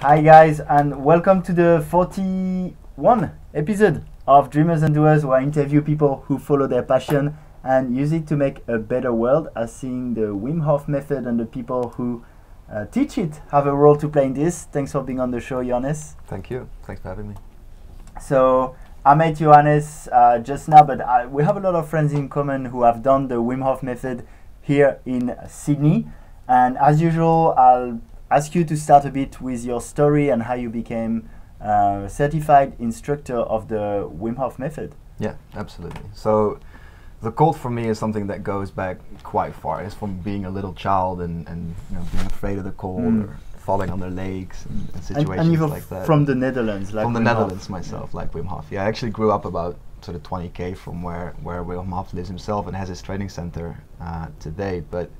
Hi guys, and welcome to the 41 episode of Dreamers and Doers, where I interview people who follow their passion and use it to make a better world, as seeing the Wim Hof method and the people who teach it have a role to play in this. Thanks for being on the show, Johannes. Thank you. Thanks for having me. So I met Johannes just now, but we have a lot of friends in common who have done the Wim Hof method here in Sydney. And as usual, I'll ask you to start a bit with your story and how you became certified instructor of the Wim Hof method. Yeah, absolutely. So the cold for me is something that goes back quite far. It's from being a little child and being afraid of the cold or falling on their legs and situations and you're like that. From the Netherlands, like from the Wim Netherlands Hof. myself, like Wim Hof. Yeah, I actually grew up about sort of 20k from where Wim Hof lives himself and has his training center today. But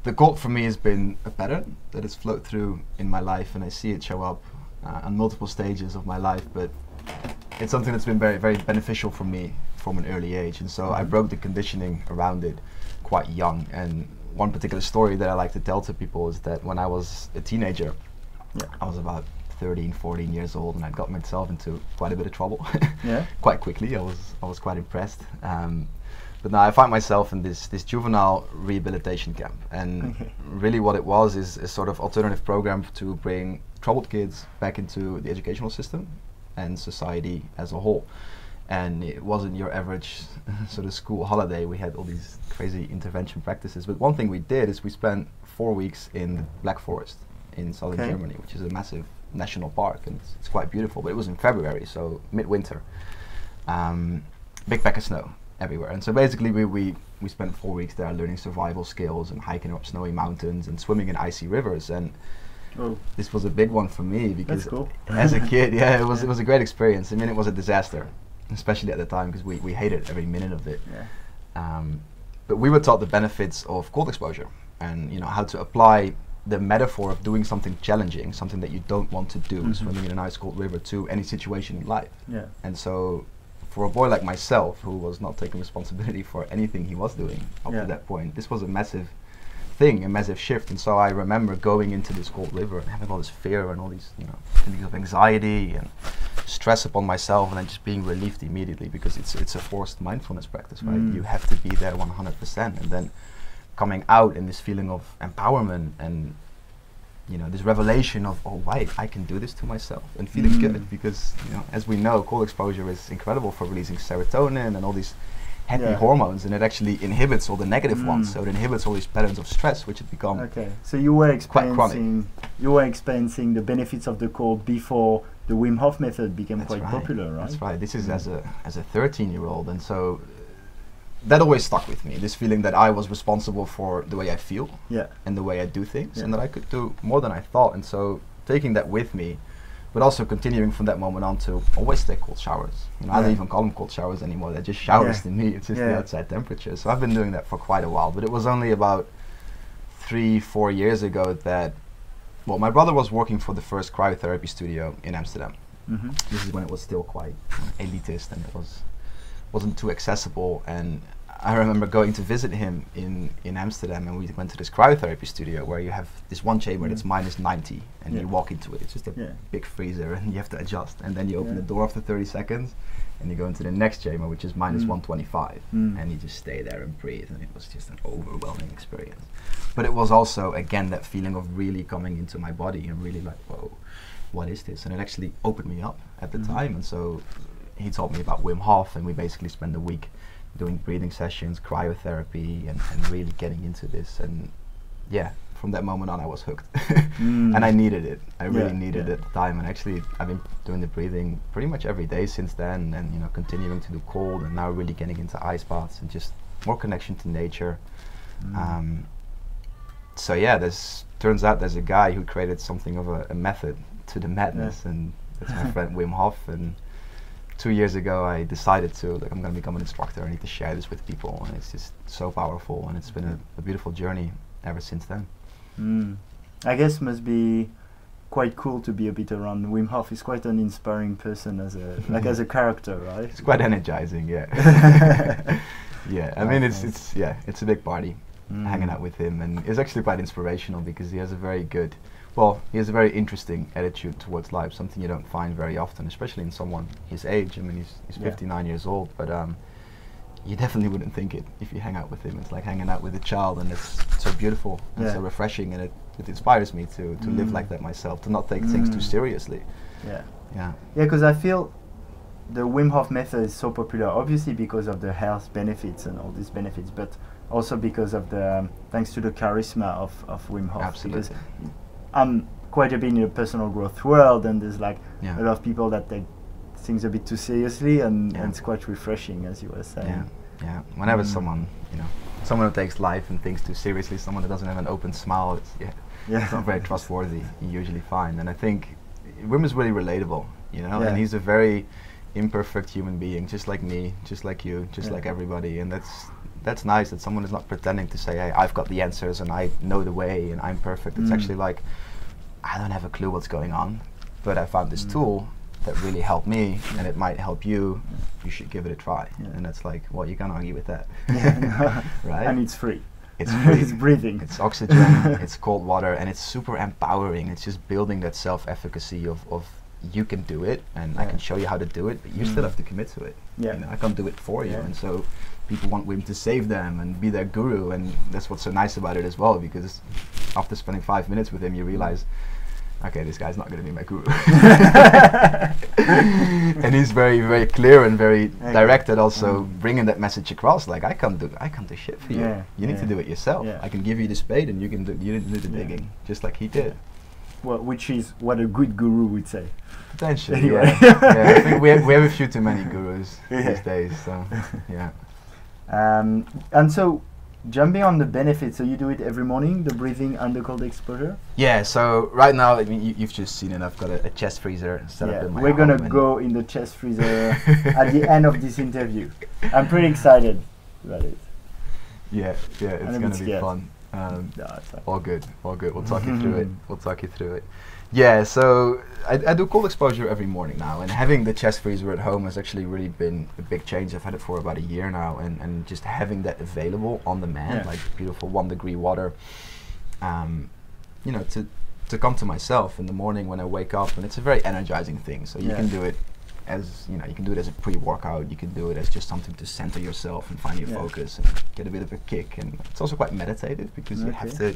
the cold for me has been a pattern that has flowed through in my life, and I see it show up on multiple stages of my life. But it's something that's been very, very beneficial for me from an early age, and so I broke the conditioning around it quite young. And one particular story that I like to tell to people is that when I was a teenager, I was about 13, 14 years old, and I got myself into quite a bit of trouble. Quite quickly. I was quite impressed. But now I find myself in this juvenile rehabilitation camp, and really what it was is a sort of alternative program to bring troubled kids back into the educational system and society as a whole. And it wasn't your average sort of school holiday. We had all these crazy intervention practices, but one thing we did is we spent 4 weeks in the Black Forest in southern Germany, which is a massive national park, and it's quite beautiful. But it was in February, so midwinter, big pack of snow everywhere. And so basically we spent 4 weeks there learning survival skills and hiking up snowy mountains and swimming in icy rivers. And this was a big one for me because as a kid, it was a great experience. I mean, it was a disaster, especially at the time, because we hated every minute of it. But we were taught the benefits of cold exposure and how to apply the metaphor of doing something challenging, something that you don't want to do, swimming in an ice cold river, to any situation in life. And so for a boy like myself, who was not taking responsibility for anything he was doing up to that point, this was a massive thing, a massive shift. And so I remember going into this cold river and having all this fear and all these feelings of anxiety and stress upon myself, and then just being relieved immediately, because it's a forced mindfulness practice, right? You have to be there 100%, and then coming out in this feeling of empowerment and this revelation of, oh wait, I can do this to myself, and feeling good, because as we know, cold exposure is incredible for releasing serotonin and all these happy hormones, and it actually inhibits all the negative ones. So it inhibits all these patterns of stress, which had become so you were quite chronic. You were experiencing the benefits of the cold before the Wim Hof method became quite popular, right? That's right. This is as a 13-year-old, and so that always stuck with me, this feeling that I was responsible for the way I feel and the way I do things, and that I could do more than I thought. And so taking that with me, but also continuing from that moment on to always take cold showers. I don't even call them cold showers anymore, they're just showers to me. It's just the outside temperature. So I've been doing that for quite a while, but it was only about 3-4 years ago that, well, my brother was working for the first cryotherapy studio in Amsterdam. This is when it was still quite elitist, and it wasn't too accessible. And I remember going to visit him in Amsterdam, and we went to this cryotherapy studio where you have this one chamber that's -90, and you walk into it. It's just a big freezer, and you have to adjust. And then you open the door after 30 seconds, and you go into the next chamber, which is -125, and you just stay there and breathe. And it was just an overwhelming experience. But it was also, again, that feeling of really coming into my body and really like, whoa, what is this? And it actually opened me up at the time. And so he told me about Wim Hof, and we basically spent a week doing breathing sessions, cryotherapy, and really getting into this. And from that moment on, I was hooked. And I needed it. I really needed it at the time. And actually, I've been doing the breathing pretty much every day since then, and continuing to do cold, and now really getting into ice baths and just more connection to nature. So turns out there's a guy who created something of a method to the madness, and that's my friend Wim Hof. And 2 years ago, I decided I'm going to become an instructor. I need to share this with people, and it's just so powerful, and it's been a beautiful journey ever since then. I guess must be quite cool to be a bit around Wim Hof. He's quite an inspiring person as a character, right? It's quite energizing, I mean, it's a big party hanging out with him, and it's actually quite inspirational because he has a very good well, he has a very interesting attitude towards life, something you don't find very often, especially in someone his age. I mean, he's 59 years old, but you definitely wouldn't think it if you hang out with him. It's like hanging out with a child, and it's so beautiful and so refreshing, and it inspires me to live like that myself, to not take things too seriously. Yeah. Yeah. Yeah, because I feel the Wim Hof method is so popular, obviously because of the health benefits and all these benefits, but also because of the thanks to the charisma of Wim Hof. Absolutely. Because I'm quite a bit in the personal growth world, and there's like a lot of people that take things a bit too seriously, and it's quite refreshing, as you were saying. Yeah. Whenever someone who takes life and things too seriously, someone who doesn't have an open smile, it's not very trustworthy. You usually find, and I think Wim is really relatable, and he's a very imperfect human being, just like me, just like you, just like everybody, and that's nice that someone is not pretending to say, hey, I've got the answers and I know the way and I'm perfect. It's actually like, I don't have a clue what's going on, but I found this tool that really helped me, and it might help you. You should give it a try. And that's like, well, you can't argue with that. Right? And it's free. It's free. It's breathing. It's oxygen, it's cold water, and it's super empowering. It's just building that self-efficacy of you can do it, and I can show you how to do it, but you still have to commit to it. I can't do it for you, and so people want Wim to save them and be their guru, and that's what's so nice about it as well, because after spending 5 minutes with him, you realize, okay, this guy's not going to be my guru. And he's very, very clear and very direct at also bringing that message across, like, I can't do shit for you. You need to do it yourself. I can give you the spade, and you need to do the digging, just like he did. Well, which is what a good guru would say. Potentially, anyway. I think we have a few too many gurus these days, so, and so, jumping on the benefits, so you do it every morning, the breathing and the cold exposure? Yeah, so right now, I mean, you've just seen it, I've got a chest freezer set up in my home. We're going to go in the chest freezer at the end of this interview. I'm pretty excited about it. Yeah, it's going to be fun. All good. We'll talk you through it. Yeah, so I do cold exposure every morning now, and having the chest freezer at home has actually really been a big change. I've had it for about a year now, and just having that available on demand, like beautiful 1 degree water, to come to myself in the morning when I wake up, and it's a very energizing thing. So you can do it as you can do it as a pre-workout. You can do it as just something to center yourself and find your focus and get a bit of a kick. And it's also quite meditative, because you have to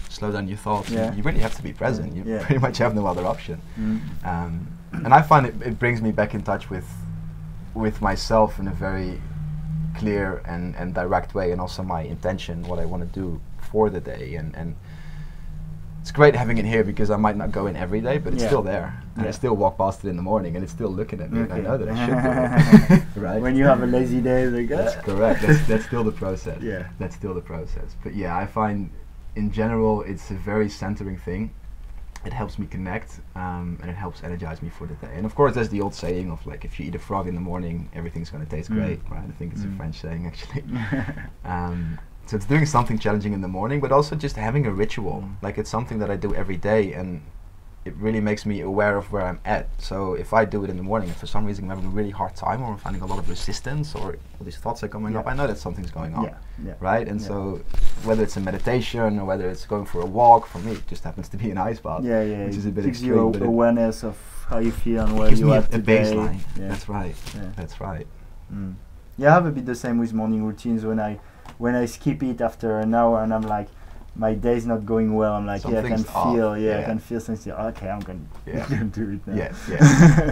slow down your thoughts. You really have to be present. You pretty much have no other option. And I find it brings me back in touch with myself in a very clear and direct way, and also my intention, what I want to do for the day. And it's great having it here, because I might not go in every day, but it's still there. And I still walk past it in the morning, and it's still looking at me, and I know that I should do it. Right? When you have a lazy day, like that's correct. That's still the process. That's still the process. But I find in general it's a very centering thing. It helps me connect, and it helps energize me for the day. And of course, there's the old saying of, like, if you eat a frog in the morning, everything's going to taste great, right? I think it's a French saying, actually. So it's doing something challenging in the morning, but also just having a ritual. Like, it's something that I do every day, and it really makes me aware of where I'm at. So if I do it in the morning, if for some reason I'm having a really hard time, or I'm finding a lot of resistance, or all these thoughts are coming up, I know that something's going on, right? And so whether it's a meditation or whether it's going for a walk, for me it just happens to be an ice bath, which is a bit gives extreme. You awareness of how you feel and where you are today. Gives me a baseline. That's right. That's right. Yeah, I have a bit the same with morning routines. When I skip it after an hour and I'm like, my day's not going well, I'm like, I can feel something. Okay, I'm gonna do it now.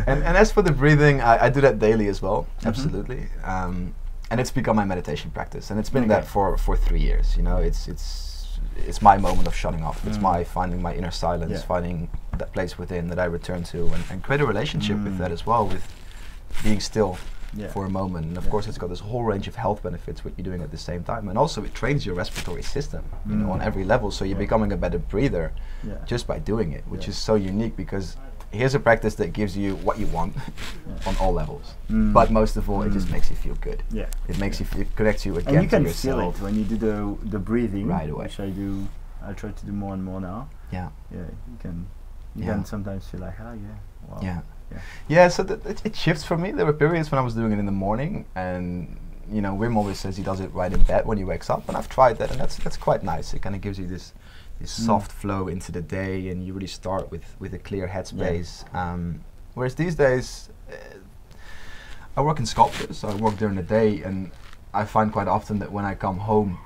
And as for the breathing, I do that daily as well, absolutely. And it's become my meditation practice, and it's been that for 3 years. It's my moment of shutting off. It's my finding my inner silence, finding that place within that I return to, and create a relationship with that as well, with being still for a moment. And of course, it's got this whole range of health benefits what you're doing at the same time, and also it trains your respiratory system, on every level. So you're becoming a better breather just by doing it, which is so unique, because here's a practice that gives you what you want on all levels, but most of all, it just makes you feel good. It makes you it connects you again to yourself. And you can feel it when you do the breathing right away, which I do. I try to do more and more now. You can sometimes feel like, so it shifts for me. There were periods when I was doing it in the morning, and Wim always says he does it right in bed when he wakes up, and I've tried that, and that's quite nice. It kind of gives you this this soft flow into the day, and you really start with a clear headspace. Whereas these days, I work in sculpture, so I work during the day, and I find quite often that when I come home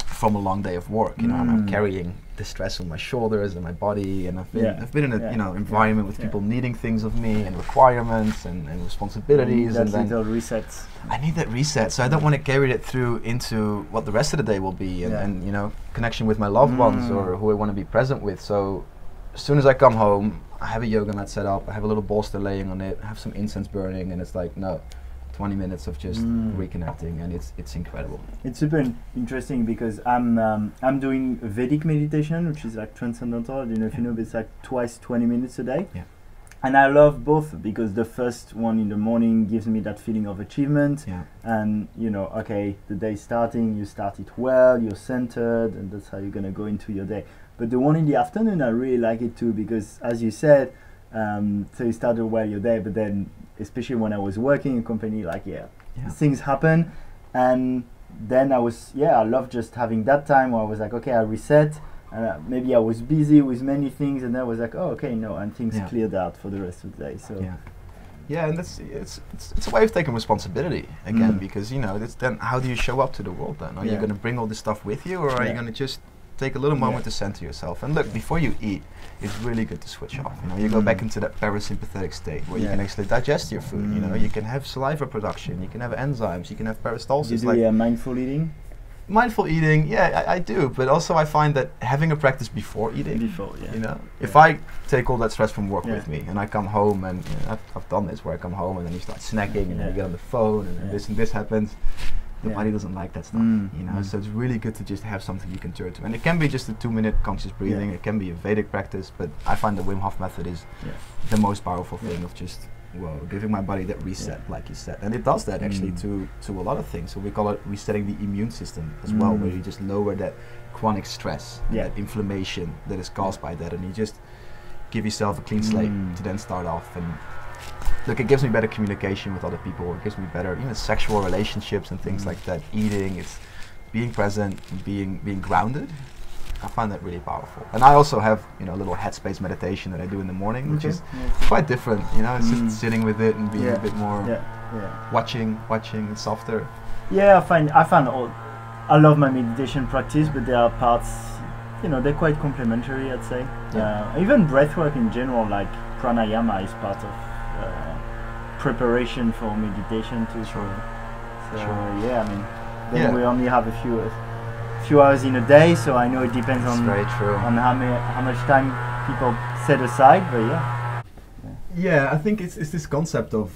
from a long day of work, you know, and I'm carrying the stress on my shoulders and my body, and I've been in a environment with people needing things of me and requirements and responsibilities, and then resets. I need that reset, so I don't want to carry it through into what the rest of the day will be, and you know, connection with my loved ones or who I want to be present with. So as soon as I come home, I have a yoga mat set up, I have a little bolster laying on it, I have some incense burning, and it's like, no, 20 minutes of just reconnecting, and it's incredible. It's super interesting because I'm doing Vedic meditation, which is like transcendental. I don't know if you know, but it's like twice 20 minutes a day. Yeah. And I love both because the first one in the morning gives me that feeling of achievement, and you know, okay, the day starting, you start it well, you're centered, and that's how you're gonna go into your day. But the one in the afternoon, I really like it too, because as you said, so you started well your day, but then especially when I was working in a company, like things happen, and then I love just having that time where I was like, okay, I reset. Maybe I was busy with many things, and then I was like, oh, okay, no, and things cleared out for the rest of the day. So and it's a way of taking responsibility again, because you know, then how do you show up to the world then? Are you going to bring all this stuff with you, or are you going to just take a little moment to center yourself? And look, before you eat, it's really good to switch off. You know, you go back into that parasympathetic state where you can actually digest your food. You know, you can have saliva production, you can have enzymes, you can have peristalsis. Do you do mindful eating? Mindful eating, I do, but also I find that having a practice before eating, you know, if I take all that stress from work with me and I come home, and you know, I've done this where I come home and then you start snacking and then you get on the phone and this happens, the body doesn't like that stuff, you know, so it's really good to just have something you can turn to. And it can be just a 2-minute conscious breathing, it can be a Vedic practice, but I find the Wim Hof method is the most powerful thing of just giving my body that reset, like you said. And it does that actually to a lot of things. So we call it resetting the immune system as well, where you just lower that chronic stress, that inflammation that is caused by that, and you just give yourself a clean slate to then start off. And look, it gives me better communication with other people, it gives me better sexual relationships and things like that. Eating, it's being present, and being grounded. I find that really powerful. And I also have, you know, a little headspace meditation that I do in the morning, which is quite different. You know, it's just sitting with it and being a bit more watching and softer. Yeah, I love my meditation practice, but there are parts, you know, they're quite complementary, I'd say. Even breathwork in general, like pranayama, is part of preparation for meditation too. So I mean, then we only have a few hours in a day, so I know it depends on how much time people set aside, but I think it's this concept of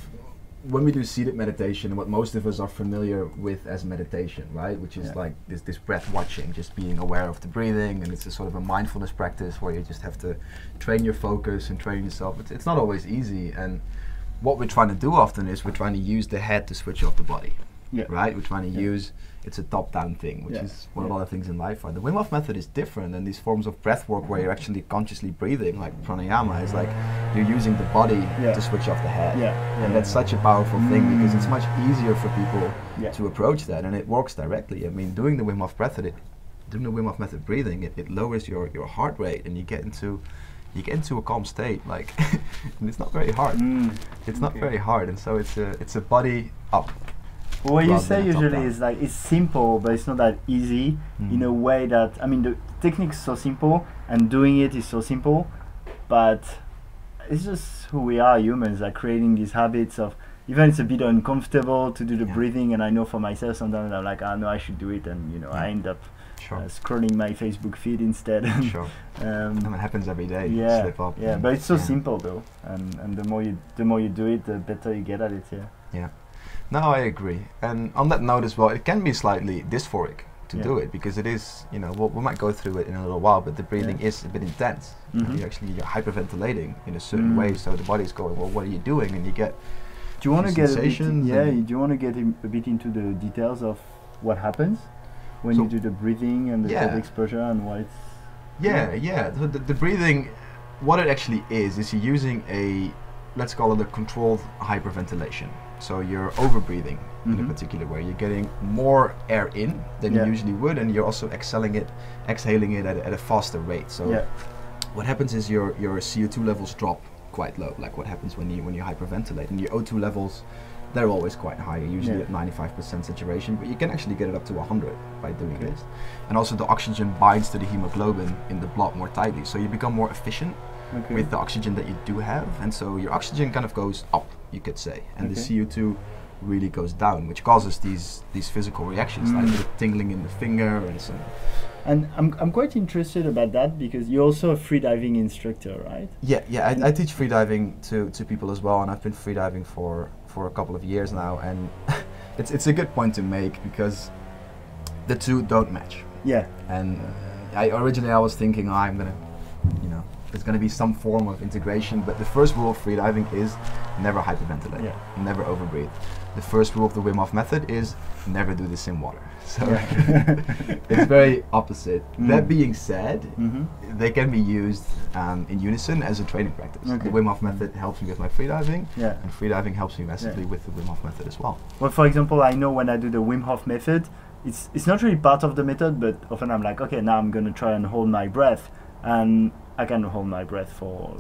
when we do seated meditation, what most of us are familiar with as meditation, right, which is like this breath watching, just being aware of the breathing, and it's a sort of a mindfulness practice where you just have to train your focus and train yourself. It's not always easy, and what we're trying to do often is we're trying to use the head to switch off the body, right? We're trying to use, it's a top-down thing, which is what a lot of things in life are. The Wim Hof method is different, and these forms of breath work where you're actually consciously breathing, like pranayama, is like you're using the body to switch off the head. And that's such a powerful thing, because it's much easier for people to approach that, and it works directly. I mean, doing the Wim Hof method breathing, it lowers your heart rate, and you get into a calm state, like, and it's not very hard. It's not very hard, and so it's a body up. Well, what you say usually is like it's simple, but it's not that easy in a way that, I mean, the technique is so simple and doing it is so simple, but it's just who we are, humans, like creating these habits of, even it's a bit uncomfortable to do the breathing, and I know for myself sometimes I'm like, no, I should do it, and you know, I end up scrolling my Facebook feed instead. And it happens every day. You slip up. But it's so simple though, and the more you do it, the better you get at it. No, I agree. And on that note as well, it can be slightly dysphoric to do it, because it is, you know, we might go through it in a little while, but the breathing is a bit intense. You're hyperventilating in a certain way, so the body's going, well, what are you doing? And you get do you want to get do you want to get a bit into the details of what happens when you do the breathing and the exposure and why it's... The breathing, what it actually is you're using let's call it a controlled hyperventilation. So you're over breathing in a particular way. You're getting more air in than you usually would, and you're also exhaling it at a faster rate. So what happens is your CO2 levels drop quite low, like what happens when you hyperventilate, and your O2 levels, they're always quite high, usually at 95% saturation, but you can actually get it up to 100 by doing this. And also the oxygen binds to the hemoglobin in the blood more tightly, so you become more efficient with the oxygen that you do have, and so your oxygen kind of goes up, you could say, and the CO2 really goes down, which causes these physical reactions, like the tingling in the finger and so on. And I'm quite interested about that because you're also a freediving instructor, right? Yeah, I teach freediving to people as well, and I've been freediving for a couple of years now, and it's a good point to make because the two don't match. Yeah. And I was thinking, I'm gonna, there's gonna be some form of integration, but the first rule of freediving is never hyperventilate, never overbreathe. The first rule of the Wim Hof method is never do this in water. So it's very opposite. That being said, they can be used in unison as a training practice. The Wim Hof method helps me with my freediving, and freediving helps me massively with the Wim Hof method as well. Well, for example, I know when I do the Wim Hof method, it's not really part of the method, but often I'm like, okay, now I'm going to try and hold my breath, and I can hold my breath for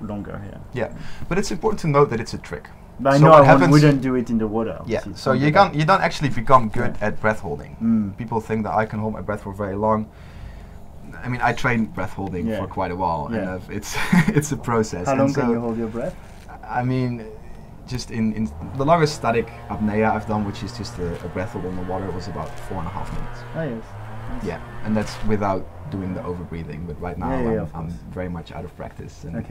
longer. Yeah, but it's important to note that it's a trick. But I know I wouldn't do it in the water. Yeah, so you don't actually become good at breath holding. People think that I can hold my breath for very long. I mean, I trained breath holding for quite a while, and it's a process. How long can you hold your breath? I mean, just in the longest static apnea I've done, which is just a breath hold on the water, was about 4.5 minutes. Oh yes. Yeah, and that's without doing the overbreathing, but right now I'm very much out of practice. And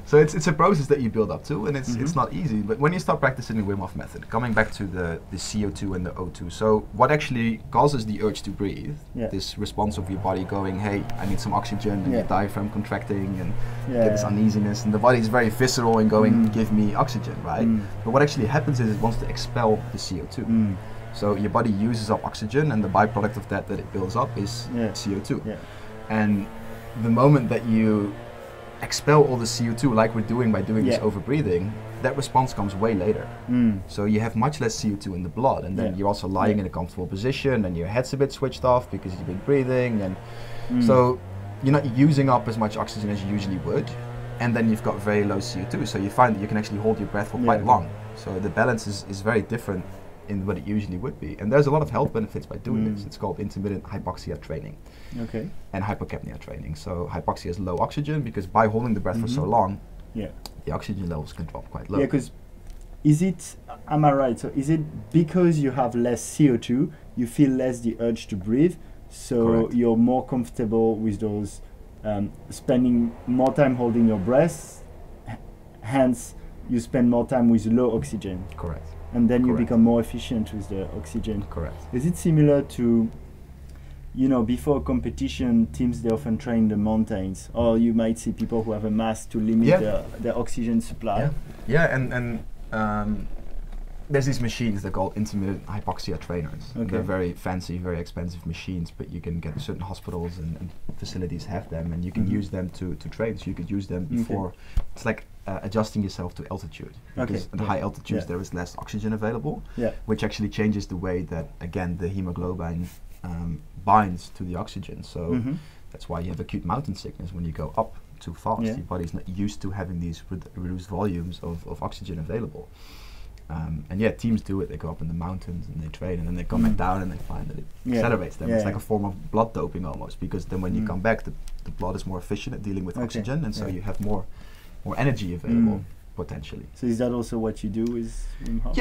so it's a process that you build up to, and it's not easy, but when you start practicing the Wim Hof method, coming back to the CO2 and the O2, so what actually causes the urge to breathe, this response of your body going, hey, I need some oxygen, and your diaphragm contracting, and get this uneasiness, and the body is very visceral in going, give me oxygen, right? But what actually happens is it wants to expel the CO2. So your body uses up oxygen, and the byproduct of that it builds up is CO2. And the moment that you expel all the CO2, like we're doing by doing this overbreathing, that response comes way later. So you have much less CO2 in the blood, and then you're also lying in a comfortable position, and your head's a bit switched off because you've been breathing, and so you're not using up as much oxygen as you usually would, and then you've got very low CO2, so you find that you can actually hold your breath for quite long. So the balance is very different in what it usually would be, and there's a lot of health benefits by doing this. It's called intermittent hypoxia training and hypocapnia training. So hypoxia is low oxygen, because by holding the breath for so long, the oxygen levels can drop quite low. Yeah, because am I right? So is it because you have less CO2, you feel less the urge to breathe, so you're more comfortable with those, spending more time holding your breath, hence you spend more time with low oxygen. Correct. And then you become more efficient with the oxygen. Correct. Is it similar to, before a competition, teams, they often train in the mountains, or you might see people who have a mask to limit their oxygen supply? And there's these machines, they're called intermittent hypoxia trainers. They're very fancy, very expensive machines, but you can get certain hospitals and facilities have them, and you can use them to train. So you could use them before. It's like adjusting yourself to altitude, because at high altitudes there is less oxygen available, which actually changes the way that, again, the hemoglobin binds to the oxygen. So that's why you have acute mountain sickness when you go up too fast. Your body's not used to having these reduced volumes of oxygen available. And teams do it. They go up in the mountains and they train, and then they come back down and they find that it accelerates them. It's like a form of blood doping almost, because then when you come back, the blood is more efficient at dealing with oxygen, and so you have more energy available potentially. So is that also what you do with Wim Hof?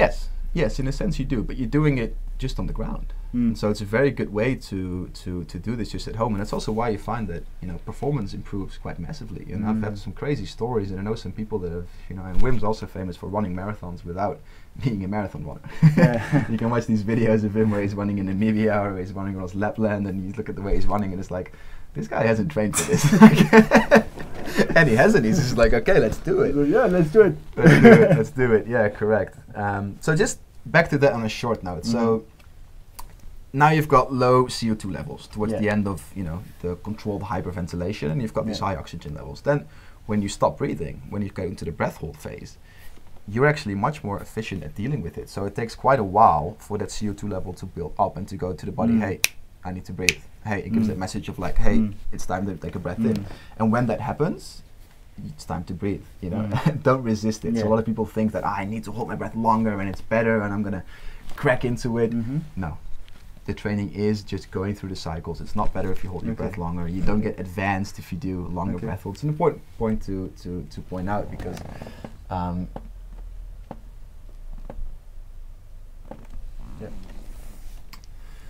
Yes, in a sense you do, but you're doing it just on the ground. So it's a very good way to do this just at home, and that's also why you find that performance improves quite massively. And I've had some crazy stories, and I know some people that have and Wim's also famous for running marathons without being a marathon runner. You can watch these videos of him where he's running in Namibia or he's running across Lapland, and you look at the way he's running, and it's like, this guy hasn't trained for this. And he hasn't. He's just like, okay, let's do it. Let's do it. Let's do it. Yeah, correct. So just back to that on a short note. So now you've got low CO2 levels towards the end of the controlled hyperventilation, and you've got these high oxygen levels. Then when you stop breathing, when you go into the breath hold phase, you're actually much more efficient at dealing with it. So it takes quite a while for that CO2 level to build up and to go to the body, hey, I need to breathe. Hey, it gives that message of like, hey, it's time to take a breath in. And when that happens, it's time to breathe, you know. Don't resist it. So a lot of people think that I need to hold my breath longer and it's better and I'm gonna crack into it. No, the training is just going through the cycles. It's not better if you hold your breath longer. You don't get advanced if you do longer breath holds. It's an important point to point out, because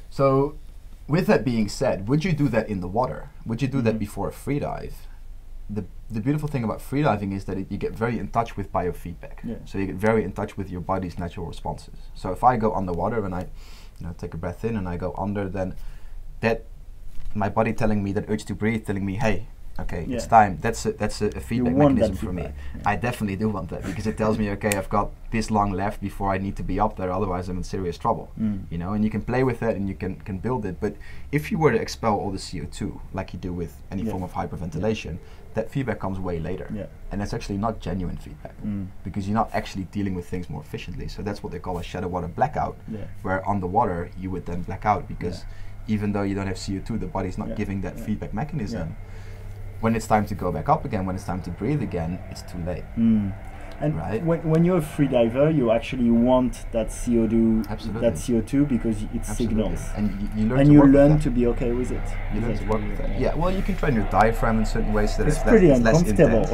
so with that being said, would you do that in the water? Would you do that before a free dive? The beautiful thing about freediving is that you get very in touch with biofeedback. So you get very in touch with your body's natural responses. So if I go underwater and I take a breath in and I go under, then that my body telling me that urge to breathe, telling me, hey, okay, it's time. That's a feedback mechanism for me. I definitely do want that, because it tells me, okay, I've got this long left before I need to be up there, otherwise I'm in serious trouble. You know, and you can play with that and you can build it. But if you were to expel all the CO2 like you do with any form of hyperventilation, that feedback comes way later. And that's actually not genuine feedback, because you're not actually dealing with things more efficiently. So that's what they call a shallow water blackout, where underwater you would then black out, because even though you don't have CO2, the body's not giving that feedback mechanism. When it's time to go back up again, when it's time to breathe again, it's too late. And when you're a free diver, you actually want that CO2, because it signals, and you learn to be okay with it. You learn to work with that. Yeah, well, you can train your diaphragm in certain ways that it's pretty uncomfortable.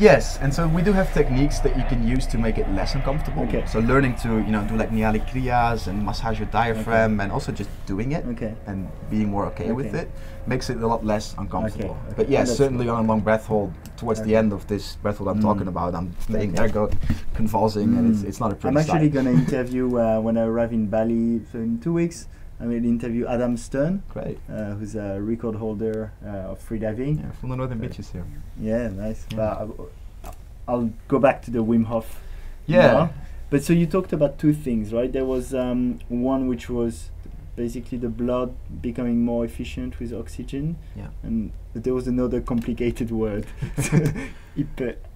Yes, and so we do have techniques that you can use to make it less uncomfortable. So learning to do like Nyali Kriyas and massage your diaphragm, and also just doing it and being more okay with it makes it a lot less uncomfortable. But yes, certainly on a long breath hold, towards the end of this breath hold I'm talking about, I'm laying there convulsing, and it's not a pretty I'm actually going to interview when I arrive in Bali, so in 2 weeks. I will interview Adam Stern, who's a record holder of freediving. Yeah, from the Northern Beaches here. Yeah, nice. But I'll go back to the Wim Hof. But so you talked about two things, right? There was one which was basically the blood becoming more efficient with oxygen, and there was another complicated word.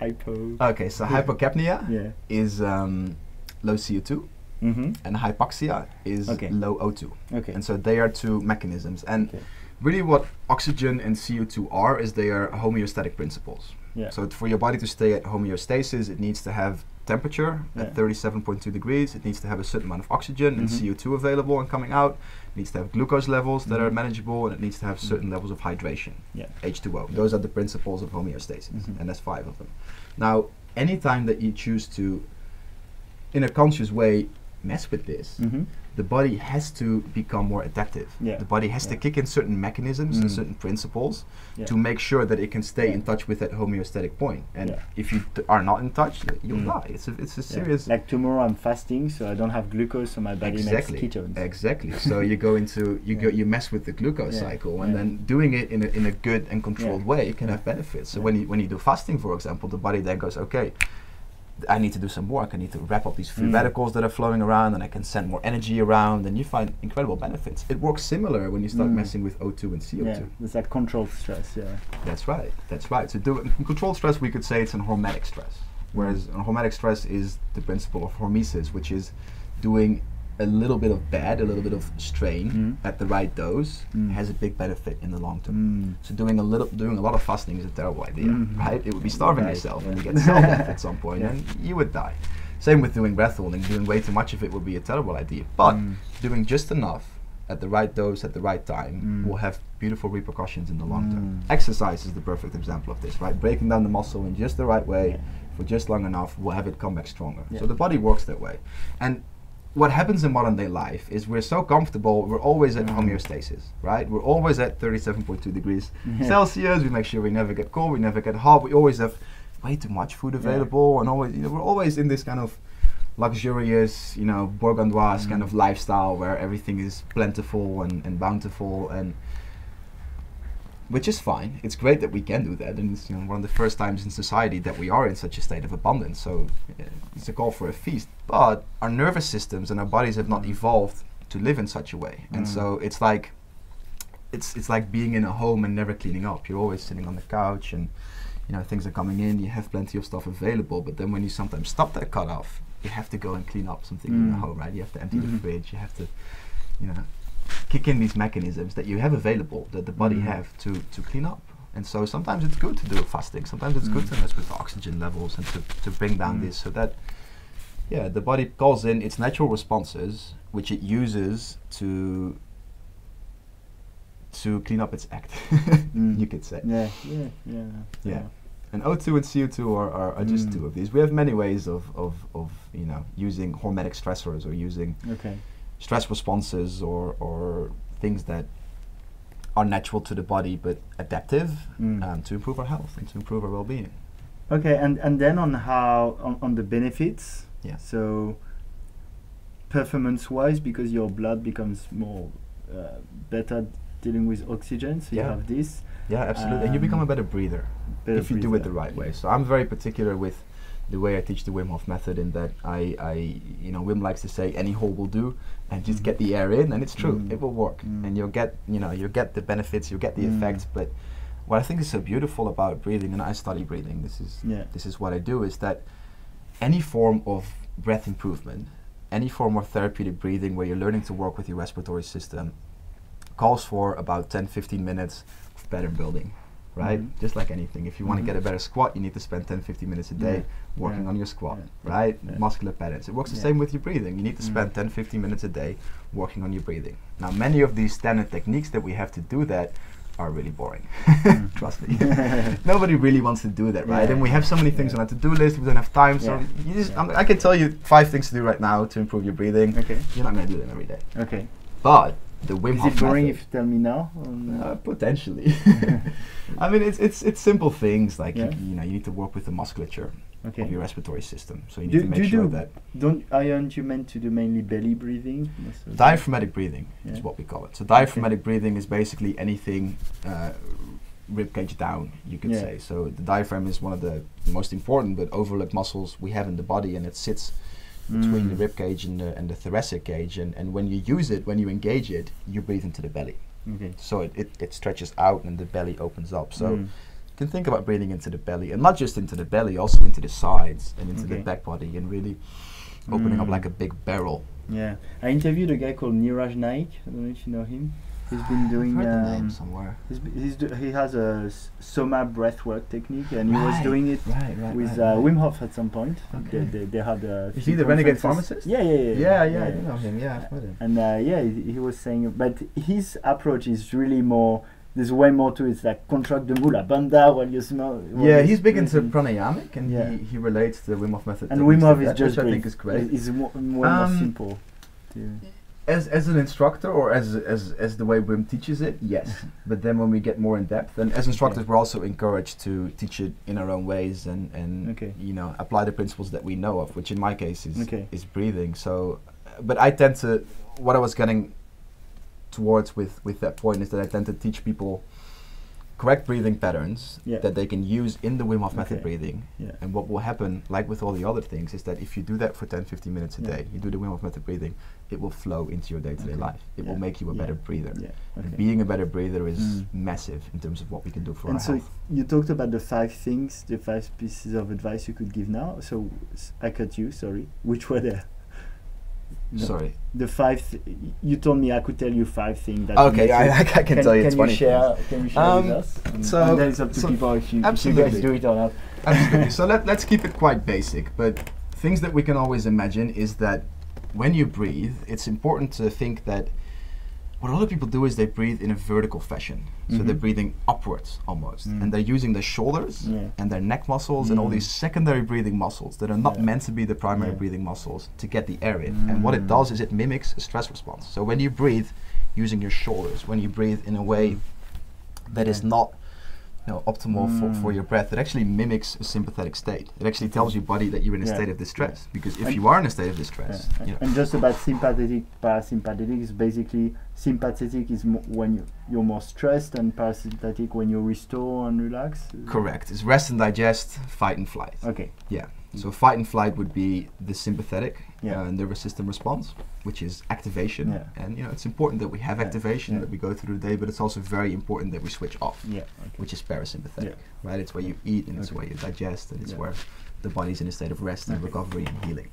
Hypo. Okay, so hypocapnia is low CO2, and hypoxia is low O2. And so they are two mechanisms. And really what oxygen and CO2 are is they are homeostatic principles. So for your body to stay at homeostasis, it needs to have temperature at 37.2 degrees. It needs to have a certain amount of oxygen and CO2 available and coming out. It needs to have glucose levels that are manageable, and it needs to have certain levels of hydration, H2O. Those are the principles of homeostasis, and there's 5 of them. Now, anytime that you choose to, in a conscious way, mess with this, the body has to become more adaptive. The body has to kick in certain mechanisms and certain principles to make sure that it can stay in touch with that homeostatic point. And if you are not in touch, you'll die. It's a serious... Like tomorrow I'm fasting, so I don't have glucose, so my body makes ketones. Exactly. So you go into, you mess with the glucose cycle, and then doing it in a good and controlled way can have benefits. So when you do fasting, for example, the body then goes, okay, I need to do some work. I need to wrap up these free radicals that are flowing around, and I can send more energy around, and you find incredible benefits. It works similar when you start messing with O2 and CO2. There's that controlled stress, That's right, that's right. So controlled stress, we could say it's an hormetic stress, whereas a hormetic stress is the principle of hormesis, which is doing a little bit of bad, a little bit of strain at the right dose has a big benefit in the long term. So doing a lot of fasting is a terrible idea, right? It would be starving yourself, and you get cell death at some point, and you would die. Same with doing breath holding. Doing way too much of it would be a terrible idea. But doing just enough at the right dose at the right time will have beautiful repercussions in the long term. Exercise is the perfect example of this, right? Breaking down the muscle in just the right way for just long enough will have it come back stronger. So the body works that way. And what happens in modern day life is we're so comfortable, we're always at homeostasis, right? We're always at 37.2 degrees Celsius. We make sure we never get cold, we never get hot. We always have way too much food available, and always, we're always in this kind of luxurious, bourgeois kind of lifestyle where everything is plentiful and bountiful, and which is fine. It's great that we can do that, and it's one of the first times in society that we are in such a state of abundance. So it's a call for a feast. But our nervous systems and our bodies have not evolved to live in such a way, and so it's like being in a home and never cleaning up. You're always sitting on the couch, and you know, things are coming in, you have plenty of stuff available, but then when you sometimes stop that cutoff, you have to go and clean up something in the home, right? You have to empty the fridge, you have to, you know, kick in these mechanisms that you have available, that the body have to clean up. And so sometimes it's good to do a fasting, sometimes it's good to mess with the oxygen levels and to bring down this, so that, yeah, the body calls in its natural responses, which it uses to clean up its act, you could say. Yeah. And O2 and CO2 are just two of these. We have many ways of you know, using hormetic stressors or using stress responses or things that are natural to the body but adaptive to improve our health and to improve our well-being. Okay, and then on the benefits. Yeah. So performance-wise, because your blood becomes more better dealing with oxygen, so you have this. Yeah, absolutely. And you become a better breather if you do it the right way. So I'm very particular with the way I teach the Wim Hof method, in that I you know, Wim likes to say any hole will do, and just get the air in, and it's true, it will work, and you'll get, you know, you'll get the benefits, you'll get the effects. But what I think is so beautiful about breathing, and I study breathing, this is what I do, is that any form of breath improvement, any form of therapeutic breathing where you're learning to work with your respiratory system, calls for about 10-15 minutes of pattern building, right? Just like anything. If you want to get a better squat, you need to spend 10-15 minutes a day working on your squat, right? Muscular patterns. It works the same with your breathing. You need to spend 10-15 minutes a day working on your breathing. Now, many of these standard techniques that we have to do that are really boring. Trust me. Nobody really wants to do that, right? And we have so many things on our to-do list, we don't have time, so you just, I can tell you 5 things to do right now to improve your breathing. You're not going to do them every day. But the Wim Hof Is it boring method, if you tell me now? potentially. I mean, it's simple things like you know, you need to work with the musculature of your respiratory system. So you need to make sure that aren't you meant to do mainly belly breathing? diaphragmatic breathing is what we call it. So diaphragmatic breathing is basically anything rib cage down, you could say. So the diaphragm is one of the most important but overlooked muscles we have in the body, and it sits between the rib cage and the thoracic cage, and when you use it, when you engage it, you breathe into the belly. So it stretches out and the belly opens up. So you can think about breathing into the belly, and not just into the belly, also into the sides and into the back body, and really opening up like a big barrel. Yeah, I interviewed a guy called Niraj Naik. I don't know if you know him. He's been doing. I've heard the name somewhere. He has a Soma breathwork technique, and he was doing it with Wim Hof at some point. They had. Is he the renegade pharmacist? Yeah. I know him. Yeah, I've heard him. And he was saying, but his approach is really more. There's way more to it. It's like contract the mula bandha while you smell. Yeah, he's big into pranayamic, and he relates the Wim Hof method. And Wim Hof is just which I think is great. It's way more simple. As an instructor, or as the way Wim teaches it, yes. But then when we get more in depth, and as instructors, we're also encouraged to teach it in our own ways and you know, apply the principles that we know of, which in my case is breathing. So, but I tend to, what I was getting towards with that point is that I tend to teach people correct breathing patterns that they can use in the Wim Hof method breathing. And what will happen, like with all the other things, is that if you do that for 10-15 minutes a day, you do the Wim Hof method breathing, it will flow into your day-to-day life. It will make you a better breather. And being a better breather is massive in terms of what we can do for our health. And so you talked about the 5 things, the 5 pieces of advice you could give now. So I cut you, sorry. Which were there? No. Sorry. The 5. You told me I could tell you 5 things. That I can tell you. It's funny. Can you share with us? And then it's up to people if you guys do it or not. Absolutely. So let's keep it quite basic. But things that we can always imagine is that when you breathe, it's important to think that what a lot of people do is they breathe in a vertical fashion. So they're breathing upwards almost. And they're using their shoulders and their neck muscles and all these secondary breathing muscles that are not meant to be the primary breathing muscles to get the air in. And what it does is it mimics a stress response. So when you breathe using your shoulders, when you breathe in a way that is not optimal for your breath, it actually mimics a sympathetic state. It actually tells your body that you're in a state of distress, because if you are in a state of distress, and just about sympathetic, parasympathetic is basically sympathetic is when you're more stressed, and parasympathetic when you restore and relax. Correct. It's rest and digest, fight and flight. Okay. Yeah. So fight and flight would be the sympathetic nervous system response, which is activation. And it's important that we have activation, that we go through the day, but it's also very important that we switch off, which is parasympathetic, right? It's where you eat, and it's where you digest, and it's where the body's in a state of rest and recovery and healing.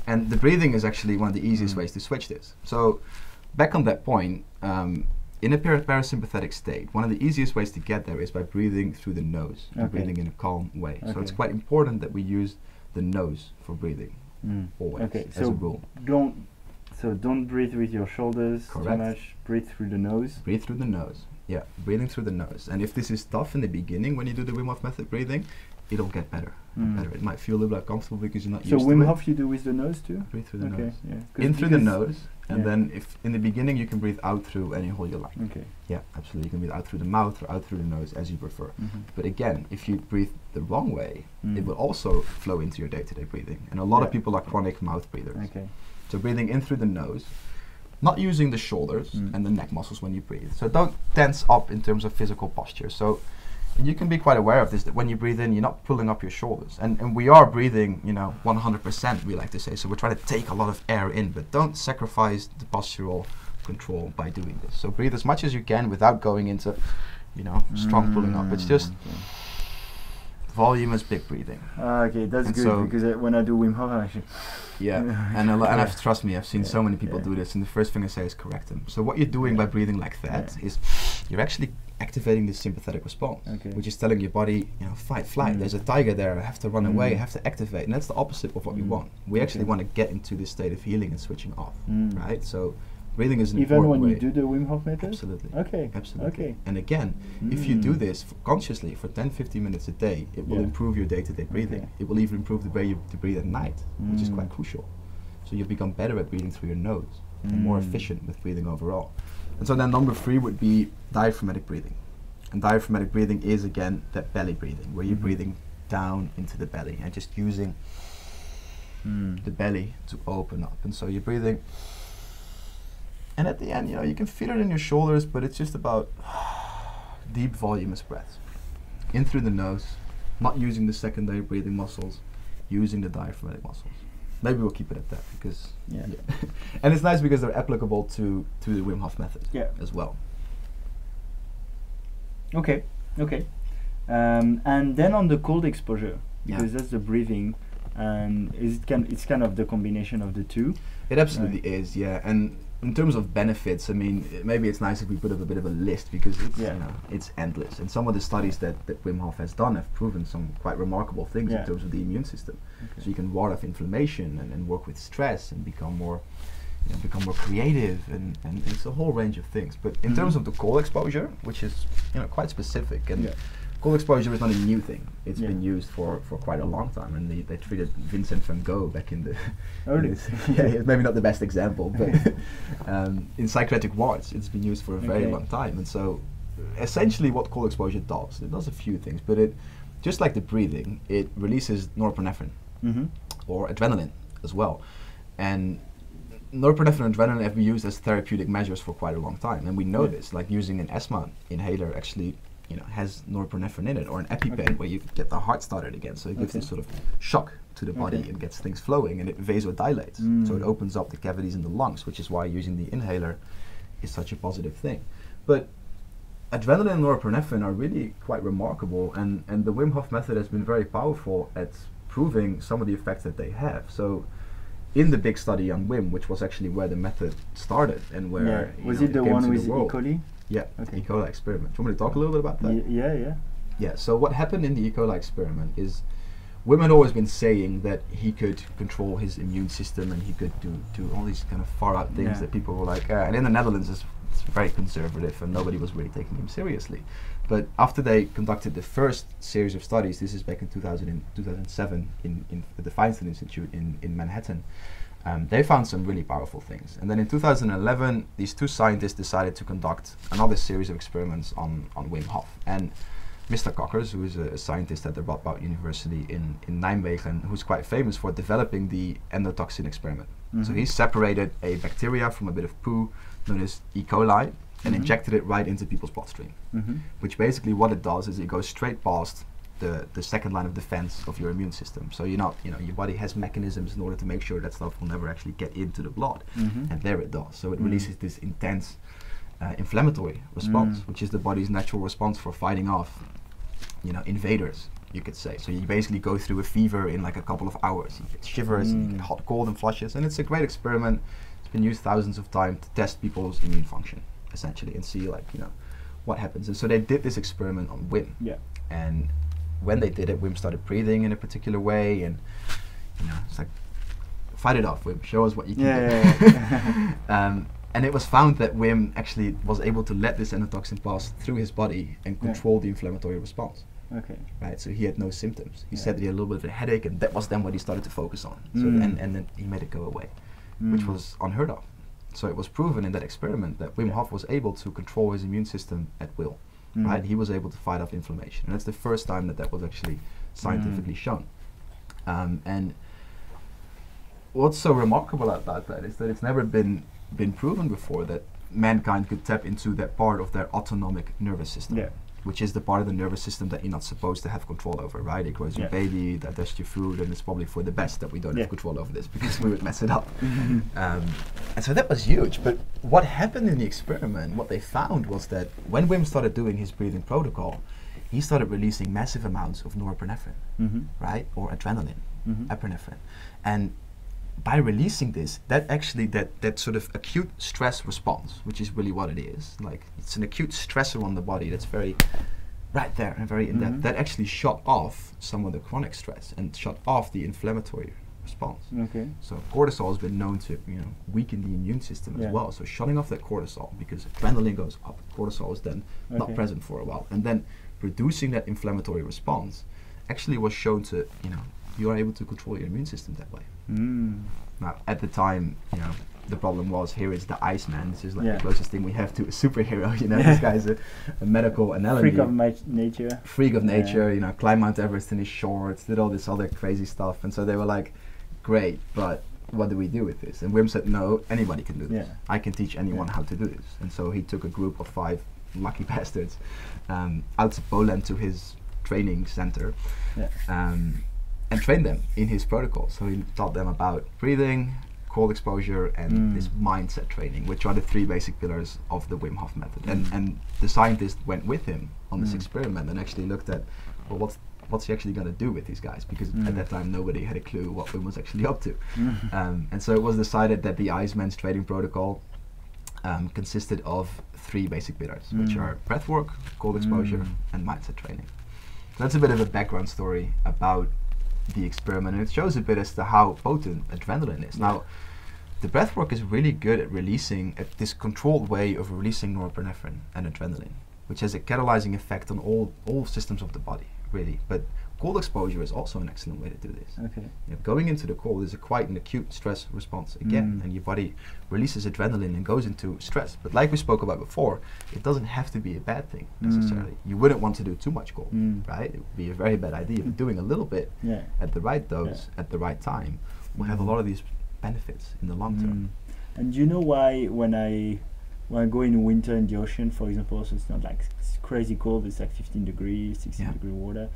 And the breathing is actually one of the easiest ways to switch this. So back on that point, in a parasympathetic state, one of the easiest ways to get there is by breathing through the nose, and breathing in a calm way. So it's quite important that we use the nose for breathing, always, as a rule. Don't breathe with your shoulders too much, breathe through the nose. Breathe through the nose, breathing through the nose. And if this is tough in the beginning when you do the Wim Hof method breathing, it'll get better. It might feel a little bit uncomfortable because you're not used to it. So Wim Hof you do with the nose too? Breathe through the nose. In through the nose, and then if in the beginning you can breathe out through any hole you like. Yeah, absolutely. You can breathe out through the mouth or out through the nose as you prefer. But again, if you breathe the wrong way, it will also flow into your day-to-day breathing. And a lot of people are chronic mouth breathers. So breathing in through the nose, not using the shoulders and the neck muscles when you breathe. So don't tense up in terms of physical posture. So and you can be quite aware of this, that when you breathe in, you're not pulling up your shoulders. And we are breathing, 100%, we like to say. So we're trying to take a lot of air in, but don't sacrifice the postural control by doing this. So breathe as much as you can without going into, strong pulling up. It's just volume is big breathing. Okay, that's good, so because when I do Wim Hof, I actually... and trust me, I've seen so many people do this, and the first thing I say is correct them. So what you're doing by breathing like that is you're actually activating the sympathetic response, which is telling your body, fight, flight, there's a tiger there, I have to run away, I have to activate, and that's the opposite of what we want. We actually want to get into this state of healing and switching off, right? So breathing is an important way. Even when you do the Wim Hof method? Absolutely. Okay. Absolutely. Okay. And again, if you do this consciously for 10-15 minutes a day, it will improve your day-to-day breathing. It will even improve the way you breathe at night, which is quite crucial. So you'll become better at breathing through your nose and more efficient with breathing overall. And so then number 3 would be diaphragmatic breathing. And diaphragmatic breathing is again that belly breathing, where you're breathing down into the belly and just using the belly to open up. And so you're breathing, and at the end, you can feel it in your shoulders, but it's just about deep voluminous breaths. In through the nose, not using the secondary breathing muscles, using the diaphragmatic muscles. Maybe we'll keep it at that because and it's nice because they're applicable to the Wim Hof method as well. Okay. And then on the cold exposure, because that's the breathing, and it's kind of the combination of the two. It absolutely is, and in terms of benefits, I mean, maybe it's nice if we put up a bit of a list because it's, it's endless. And some of the studies that Wim Hof has done have proven some quite remarkable things in terms of the immune system. So you can ward off inflammation and work with stress and become more creative, and it's a whole range of things. But in terms of the cold exposure, which is quite specific, and cold exposure is not a new thing. It's been used for quite a long time, and they treated Vincent van Gogh back in the maybe not the best example, but in psychiatric wards it's been used for a very long time. And so essentially what cold exposure does, it does a few things, but it, just like the breathing, it releases norepinephrine or adrenaline as well. And norepinephrine and adrenaline have been used as therapeutic measures for quite a long time, and we know this, like using an asthma inhaler actually has norepinephrine in it, or an EpiPen where you get the heart started again, so it gives this sort of shock to the body and gets things flowing, and it vasodilates, so it opens up the cavities in the lungs, which is why using the inhaler is such a positive thing. But adrenaline and norepinephrine are really quite remarkable, and the Wim Hof method has been very powerful at proving some of the effects that they have. So in the big study on Wim, which was actually where the method started and where was it the one with E-Coli? Yeah, E-Coli Experiment. Do you want me to talk a little bit about that? Yeah, so what happened in the E-Coli Experiment is Wim had always been saying that he could control his immune system and he could do all these kind of far out things that people were like, and in the Netherlands it's very conservative and nobody was really taking him seriously. But after they conducted the first series of studies, this is back in 2007 in the Feinstein Institute in Manhattan, they found some really powerful things. And then in 2011, these two scientists decided to conduct another series of experiments on Wim Hof. And Mr. Kokkers, who is a scientist at the Radboud University in Nijmegen, who's quite famous for developing the Endotoxin Experiment. So he separated a bacteria from a bit of poo known as E. coli and injected it right into people's bloodstream. Which basically what it does is it goes straight past the second line of defense of your immune system. So you're not, your body has mechanisms in order to make sure that stuff will never actually get into the blood, and there it does. So it releases this intense inflammatory response, which is the body's natural response for fighting off, invaders, you could say. So you basically go through a fever in like a couple of hours. You get shivers, and you get hot, cold, and flushes, and it's a great experiment. It's been used thousands of times to test people's immune function, essentially, and see what happens. And so they did this experiment on Wim. Yeah. And when they did it, Wim started breathing in a particular way, and it's like, fight it off, Wim. Show us what you can do. And it was found that Wim actually was able to let this endotoxin pass through his body and control the inflammatory response. Okay. Right. So he had no symptoms. He said that he had a little bit of a headache, and that was then what he started to focus on. So and then he made it go away, which was unheard of. So it was proven in that experiment that Wim Hof was able to control his immune system at will. Right. He was able to fight off inflammation, and that's the first time that was actually scientifically shown. And what's so remarkable about that is that it's never been proven before that mankind could tap into that part of their autonomic nervous system, which is the part of the nervous system that you're not supposed to have control over, right? It grows your baby, digests your food, and it's probably for the best that we don't have control over this, because we would mess it up. And so that was huge. But what happened in the experiment, what they found was that when Wim started doing his breathing protocol, he started releasing massive amounts of norepinephrine, right? Or adrenaline, epinephrine. And by releasing this, that sort of acute stress response, which is really what it is, like it's an acute stressor on the body that's very right there and very in depth, that actually shut off some of the chronic stress and shut off the inflammatory response. Okay. So cortisol has been known to weaken the immune system as well. So shutting off that cortisol, because adrenaline goes up, cortisol is then not present for a while, and then reducing that inflammatory response actually was shown to you are able to control your immune system that way. Now, at the time, the problem was, here is the Iceman. This is like the closest thing we have to a superhero. This guy's a medical analogy. Freak of nature. Freak of nature. Climbed Mount Everest in his shorts, did all this other crazy stuff. And so they were like, great, but what do we do with this? And Wim said, no, anybody can do this. I can teach anyone how to do this. And so he took a group of 5 lucky bastards out to Poland to his training center. And trained them in his protocol. So he taught them about breathing, cold exposure, and this mindset training, which are the 3 basic pillars of the Wim Hof method. And the scientist went with him on this experiment and actually looked at, well, what's he actually going to do with these guys? Because at that time nobody had a clue what Wim was actually up to. And so it was decided that the Iceman's training protocol consisted of 3 basic pillars, which are breath work, cold exposure, and mindset training. So that's a bit of a background story about the experiment, and it shows a bit as to how potent adrenaline is. Now, the breath work is really good at releasing this controlled way of releasing norepinephrine and adrenaline, which has a catalyzing effect on all systems of the body, really. But cold exposure is also an excellent way to do this. Okay. Going into the cold is quite an acute stress response again, and your body releases adrenaline and goes into stress. But like we spoke about before, it doesn't have to be a bad thing necessarily. You wouldn't want to do too much cold, right? It would be a very bad idea. But doing a little bit at the right dose, at the right time, will have a lot of these benefits in the long term. And do you know why when I go in winter in the ocean, for example, so it's not like crazy cold, it's like 15 degrees, 16 degree water.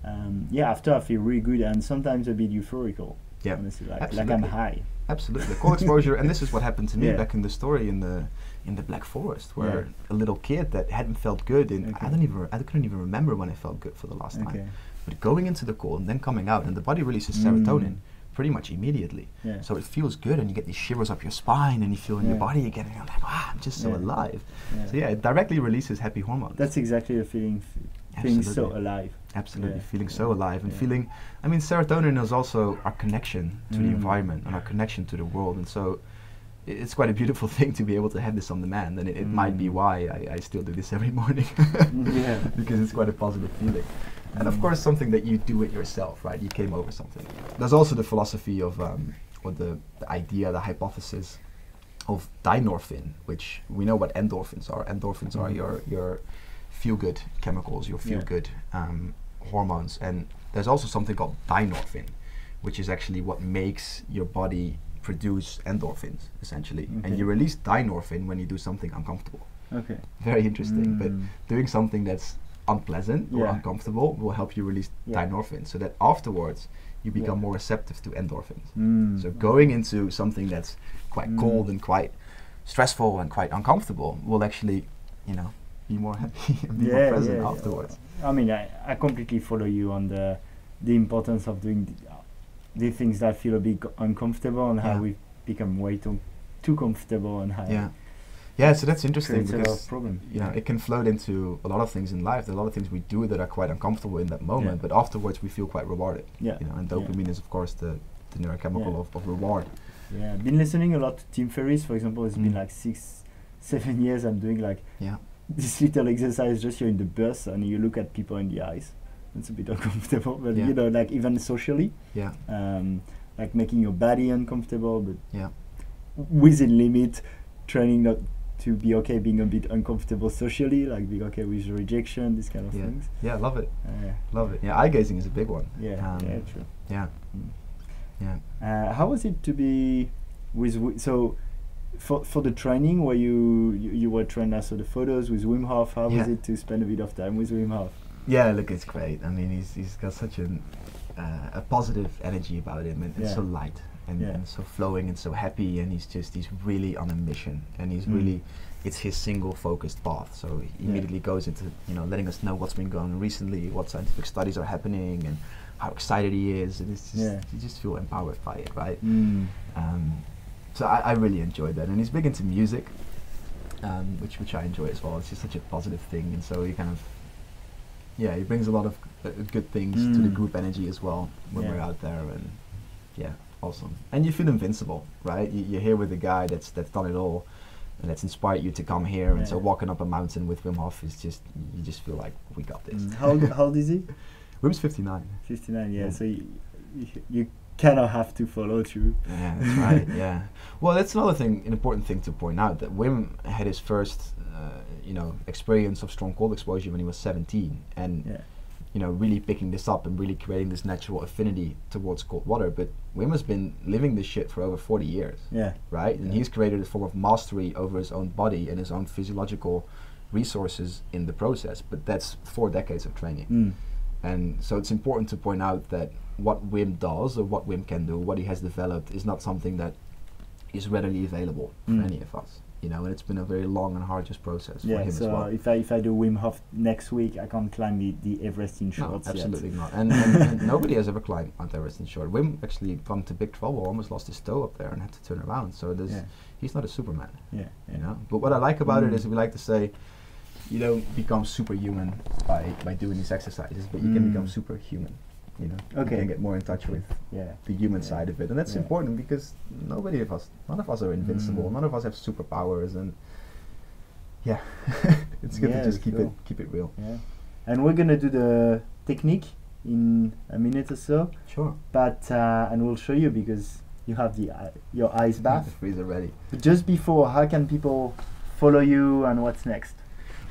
After I feel really good and sometimes a bit euphorical. Yeah, honestly, like I'm high. Absolutely, cold exposure, and this is what happened to me back in the story in the Black Forest, where a little kid that hadn't felt good, and I couldn't even remember when I felt good for the last time. But going into the cold and then coming out, and the body releases serotonin pretty much immediately. So it feels good, and you get these shivers up your spine, and you feel in your body again, and you're like, wow, I'm just so alive. So it directly releases happy hormones. That's exactly the feeling. Feeling so alive. Absolutely, feeling so alive and feeling. I mean, serotonin is also our connection to the environment and our connection to the world, and so it's quite a beautiful thing to be able to have this on demand. And it might be why I still do this every morning, because it's quite a positive feeling. And of course, something that you do it yourself, right? You came over something. There's also the philosophy of, or the idea, the hypothesis of dynorphin, which we know what endorphins are. Endorphins are your feel-good chemicals, your feel-good hormones, and there's also something called dynorphin, which is actually what makes your body produce endorphins, essentially. And you release dynorphin when you do something uncomfortable. Very interesting, but doing something that's unpleasant or uncomfortable will help you release dynorphins, so that afterwards you become more receptive to endorphins. So going into something that's quite cold and quite stressful and quite uncomfortable will actually, you know, be more happy and be more present afterwards. I mean, I completely follow you on the importance of doing the things that feel a bit uncomfortable, and how we become way too comfortable, and how so that's interesting, because problem. You know, it can float into a lot of things in life. There are a lot of things we do that are quite uncomfortable in that moment, but afterwards we feel quite rewarded. You know, and dopamine is of course the neurochemical of reward. I've been listening a lot to Tim Ferriss, for example. It's been like 6-7 years I'm doing like this little exercise, just you're in the bus and you look at people in the eyes. It's a bit uncomfortable, but you know, like even socially, like making your body uncomfortable, but within limit, training not to be okay being a bit uncomfortable socially, like being okay with rejection, this kind of things. I love it. Love it. Yeah, eye gazing is a big one. True. How was it to be with so for the training where you were trained as the photos with Wim Hof? How was it to spend a bit of time with Wim Hof? Yeah, look, it's great. I mean, he's got such a positive energy about him, and so light and so flowing and so happy, and he's really on a mission, and he's really, it's his single focused path. So he immediately goes into, you know, letting us know what's been going on recently, what scientific studies are happening, and how excited he is, and it's just, you just feel empowered by it, right? So I really enjoyed that, and he's big into music, which I enjoy as well. It's just such a positive thing, and so he kind of, he brings a lot of good things to the group energy as well when we're out there, and awesome. And you feel invincible, right? You're here with a guy that's done it all, and that's inspired you to come here, and so walking up a mountain with Wim Hof is just, you just feel like we got this. How old is he? Wim's 59. 59, so you kind of have to follow through. Yeah, that's right. Well, that's another thing, an important thing to point out, that Wim had his first experience of strong cold exposure when he was 17, and you know, really picking this up and really creating this natural affinity towards cold water. But Wim has been living this shit for over 40 years, right? And he's created a form of mastery over his own body and his own physiological resources in the process. But that's 4 decades of training. And so it's important to point out that what Wim does, or what Wim can do, what he has developed, is not something that is readily available for any of us. You know, and it's been a very long and arduous process for him as well. If I do Wim Hof next week, I can't climb the Everest in shorts. No, absolutely not. And nobody has ever climbed Mount Everest in short. Wim actually got into big trouble, almost lost his toe up there and had to turn around. So he's not a Superman. You know. But what I like about it is, we like to say, you don't become superhuman by doing these exercises, but you can become superhuman. You know, you can get more in touch with the human side of it, and that's important, because none of us are invincible. None of us have superpowers, and it's good to just keep it real. And we're gonna do the technique in a minute or so. Sure. But and we'll show you, because you have your ice bath. The freezer ready. But just before, how can people follow you, and what's next?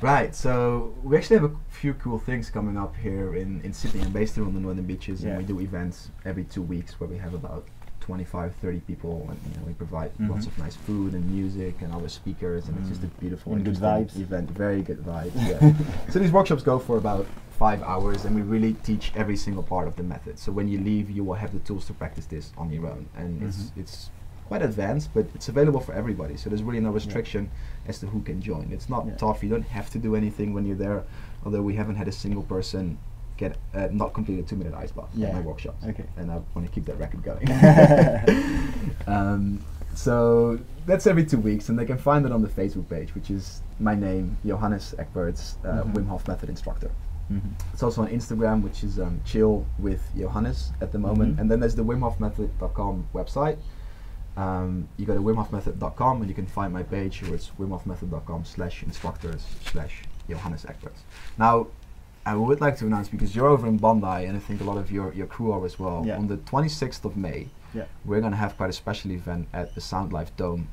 Right, so we actually have a few cool things coming up here in Sydney. I'm based here on the Northern Beaches, and we do events every 2 weeks where we have about 25-30 people, and you know, we provide lots of nice food and music and other speakers, and it's just a beautiful and good vibes event. Very good vibes. So these workshops go for about 5 hours, and we really teach every single part of the method. So when you leave, you will have the tools to practice this on your own, and it's quite advanced, but it's available for everybody, so there's really no restriction as to who can join. It's not tough. You don't have to do anything when you're there, although we haven't had a single person get not complete a 2-minute ice bath in my workshops, and I want to keep that record going. So that's every 2 weeks, and they can find it on the Facebook page, which is my name, Johannes Egberts, Wim Hof Method Instructor. It's also on Instagram, which is chill with Johannes at the moment, and then there's the wimhofmethod.com website. You go to wimhofmethod.com and you can find my page, where it's wimhofmethod.com/instructors/Johannes Egberts. Now, I would like to announce, because you're over in Bondi, and I think a lot of your crew are as well, on the 26th of May, we're going to have quite a special event at the Sound Life Dome,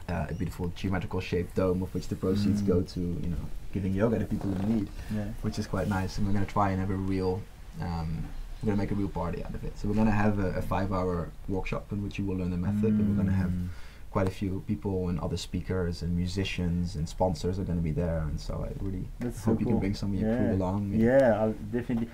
a beautiful geometrical shaped dome, of which the proceeds go to, you know, giving yoga to people in need, which is quite nice. And we're going to try and have a real we're going to make a real party out of it. So we're going to have a 5-hour workshop in which you will learn the method, and we're going to have quite a few people and other speakers and musicians and sponsors are going to be there, and so I really hope you can bring some of your crew along. Yeah, I'll definitely.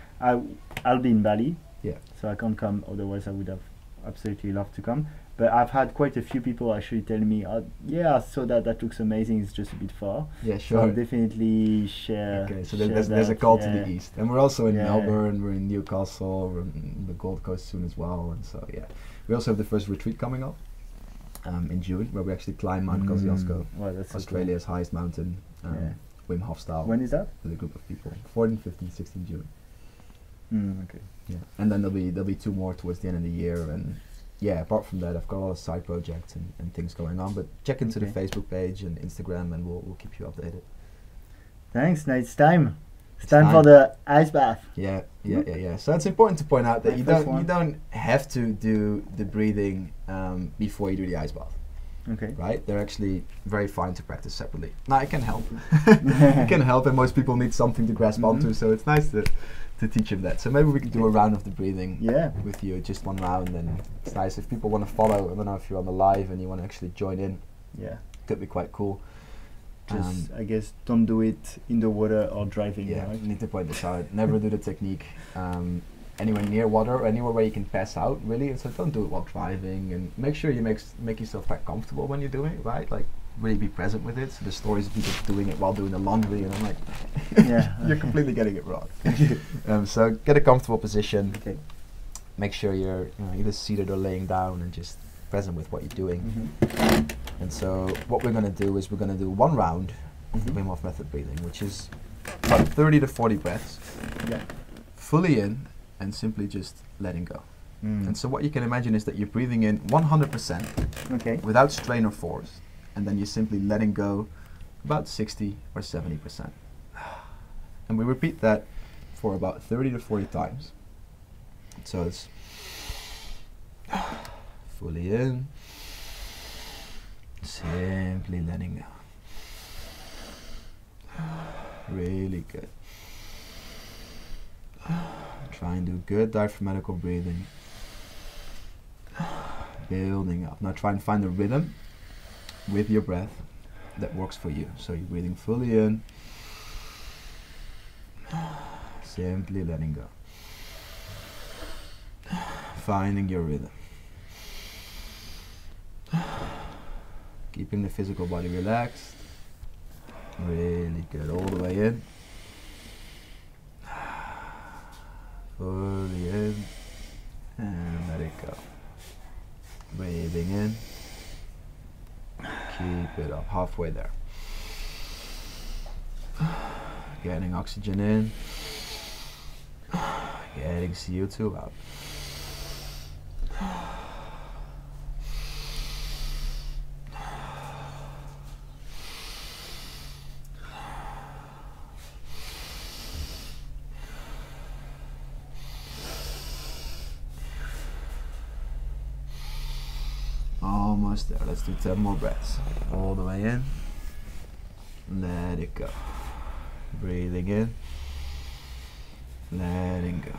I'll be in Bali. Yeah. So I can't come. Otherwise, I would have absolutely loved to come. But I've had quite a few people actually telling me, yeah, I saw that looks amazing. It's just a bit far. Yeah, sure. So I'll definitely share. Okay, so there's a call to the east, and we're also in Melbourne. We're in Newcastle. We're in the Gold Coast soon as well, and so yeah, we also have the first retreat coming up. In June, where we actually climb Mount Kosciuszko, Australia's highest mountain, Wim Hof style. When is that? With a group of people, 14, 15, 16 June. Okay. Yeah, and then there'll be 2 more towards the end of the year, and yeah, apart from that, I've got a lot of side projects and things going on. But check into the Facebook page and Instagram, and we'll keep you updated. Thanks. Now it's time. It's time for the ice bath. Yeah. So it's important to point out that you don't have to do the breathing before you do the ice bath. Okay. Right? They're actually very fine to practice separately. Now it can help. It can help, and most people need something to grasp onto. So it's nice to teach them that. So maybe we can do a round of the breathing with you, just 1 round, and it's nice if people want to follow. I don't know if you're on the live and you want to actually join in. Yeah. Could be quite cool. Just, I guess, don't do it in the water or driving. Yeah, right? you need to point this out. Never do the technique anywhere near water or anywhere where you can pass out, really. And so don't do it while driving, and make sure you make yourself quite comfortable when you're doing it, right? Like, really be present with it. So the stories of people doing it while doing the laundry, and I'm like, you're completely getting it wrong. So get a comfortable position. Okay. Make sure you're either seated or laying down, and just present with what you're doing. And so what we're going to do is we're going to do 1 round of the Wim Hof method breathing, which is about 30 to 40 breaths, fully in and simply just letting go. And so what you can imagine is that you're breathing in 100% without strain or force, and then you're simply letting go about 60 or 70%. And we repeat that for about 30 to 40 times. So it's fully in, simply letting go. Really good. Try and do good diaphragmatic breathing. Building up. Now try and find the rhythm with your breath that works for you. So you're breathing fully in, simply letting go. Finding your rhythm. Keeping the physical body relaxed. Really good. All the way in. Fully in. And let it go. Breathing in. Keep it up. Halfway there. Getting oxygen in. Getting CO2 out. Almost there. Let's do 10 more breaths. All the way in. Let it go. Breathing in. Letting go.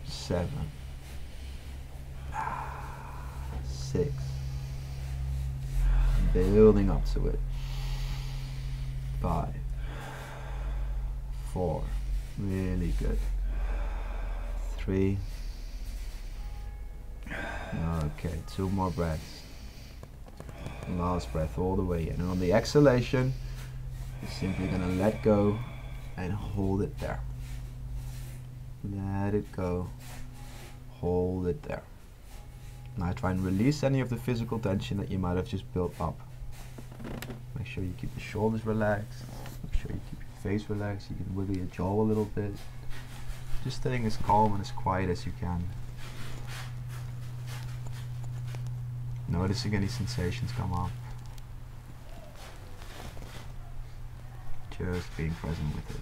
7, 6. Building up to it. 5, 4. Really good. 3. Okay, 2 more breaths. Last breath all the way in. And on the exhalation, you're simply going to let go and hold it there. Let it go. Hold it there. Now try and release any of the physical tension that you might have just built up. Make sure you keep the shoulders relaxed. Make sure you keep your face relaxed. You can wiggle your jaw a little bit. Just staying as calm and as quiet as you can. Noticing any sensations come up. Just being present with it.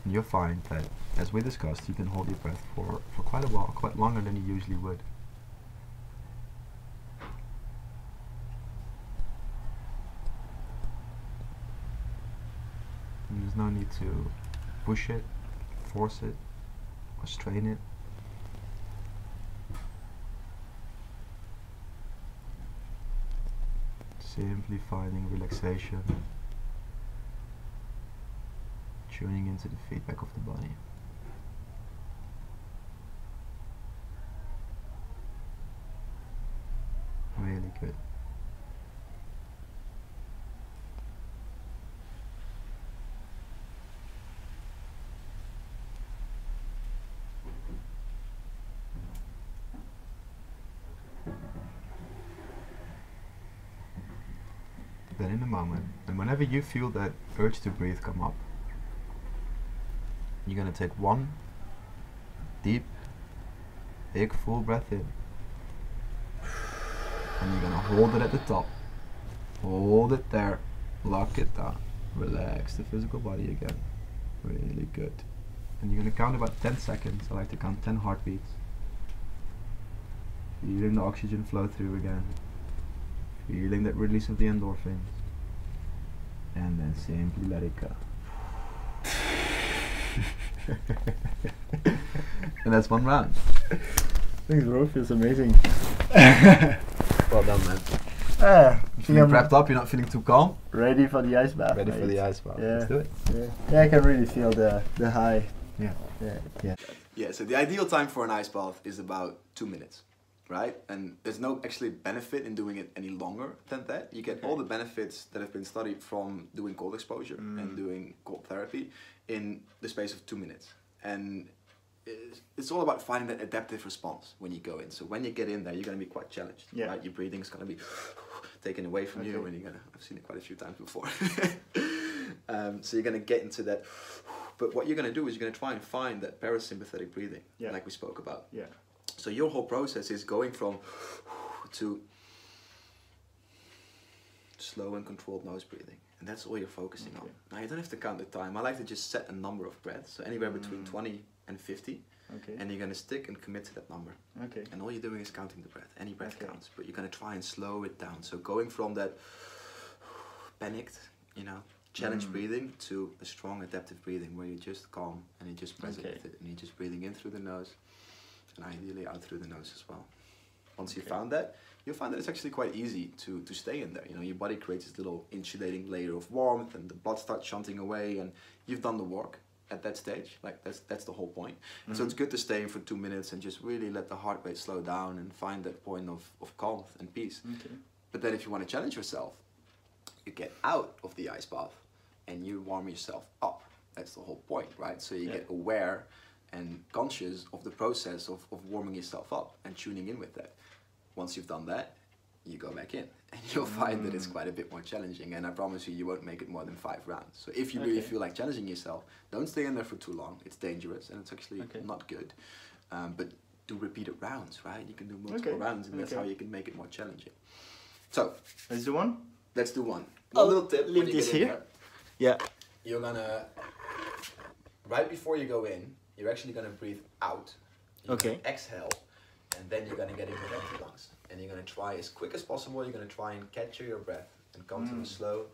And you'll find that, as we discussed, you can hold your breath for quite a while, quite longer than you usually would. And there's no need to push it, force it, or strain it. Simply finding relaxation, tuning into the feedback of the body. Really good. Then in a moment, and whenever you feel that urge to breathe come up, you're going to take one deep, big, full breath in. And you're going to hold it at the top. Hold it there. Lock it down. Relax the physical body again. Really good. And you're going to count about 10 seconds. I like to count 10 heartbeats. Feeling the oxygen flow through again. Feeling that release of the endorphins. And then simply let it go. And that's one round. Thanks, bro. Feels amazing. Well done, man. Feeling prepped up, you're not feeling too calm? Ready for the ice bath. Ready for the ice bath. Yeah. Let's do it. Yeah, I can really feel the high. Yeah. Yeah, so the ideal time for an ice bath is about 2 minutes, right? And there's no actually benefit in doing it any longer than that. You get all the benefits that have been studied from doing cold exposure and doing cold therapy in the space of 2 minutes. And it's all about finding that adaptive response when you go in. So when you get in there, you're going to be quite challenged, right? Your breathing is going to be taken away from you, and I've seen it quite a few times before. So you're going to get into that. But what you're going to do is you're going to try and find that parasympathetic breathing, like we spoke about. Yeah. So your whole process is going from to slow and controlled nose breathing. And that's all you're focusing on. Now you don't have to count the time. I like to just set a number of breaths. So anywhere between 20 and 50. And you're going to stick and commit to that number. And all you're doing is counting the breath. Any breath counts, but you're going to try and slow it down. So going from that panicked, challenge breathing to a strong adaptive breathing where you're just calm and you're just present with it. And you're just breathing in through the nose and ideally out through the nose as well. Once you found that, you'll find that it's actually quite easy to stay in there. Your body creates this little insulating layer of warmth and the blood starts shunting away and you've done the work at that stage. Like that's the whole point. So it's good to stay in for 2 minutes and just really let the heart rate slow down and find that point of calm and peace. But then if you want to challenge yourself, you get out of the ice bath and you warm yourself up. That's the whole point, right? So you get aware and conscious of the process of warming yourself up and tuning in with that. Once you've done that, you go back in and you'll find that it's quite a bit more challenging, and I promise you won't make it more than 5 rounds. So if you really feel like challenging yourself, don't stay in there for too long. It's dangerous and it's actually not good. But do repeated rounds, right? You can do multiple rounds and that's how you can make it more challenging. So let's do one. Let's do one. One little tip when you get in there. Yeah. You're gonna, right before you go in, you're actually gonna breathe out. You're gonna exhale, and then you're gonna get into empty lungs. And you're gonna try as quick as possible, you're gonna try and capture your breath and come to a slow,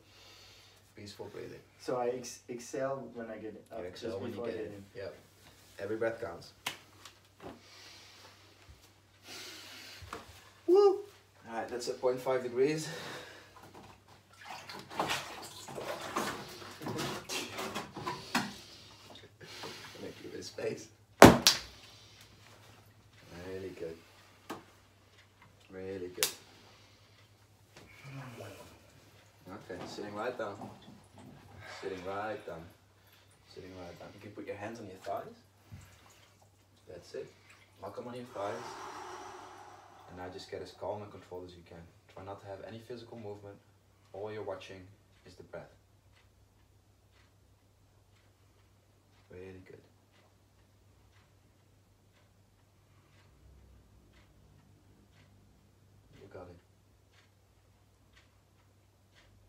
peaceful breathing. So I exhale when I get up. You exhale when you get in. Yep. Every breath counts. Woo! Alright, that's at 0.5 degrees. Make you a bit of space. Really good. Really good. Okay, sitting right down. Sitting right down. Sitting right down. You can put your hands on your thighs. That's it. Lock them on your thighs. And now just get as calm and controlled as you can. Try not to have any physical movement. All you're watching is the breath. Really good. You got it.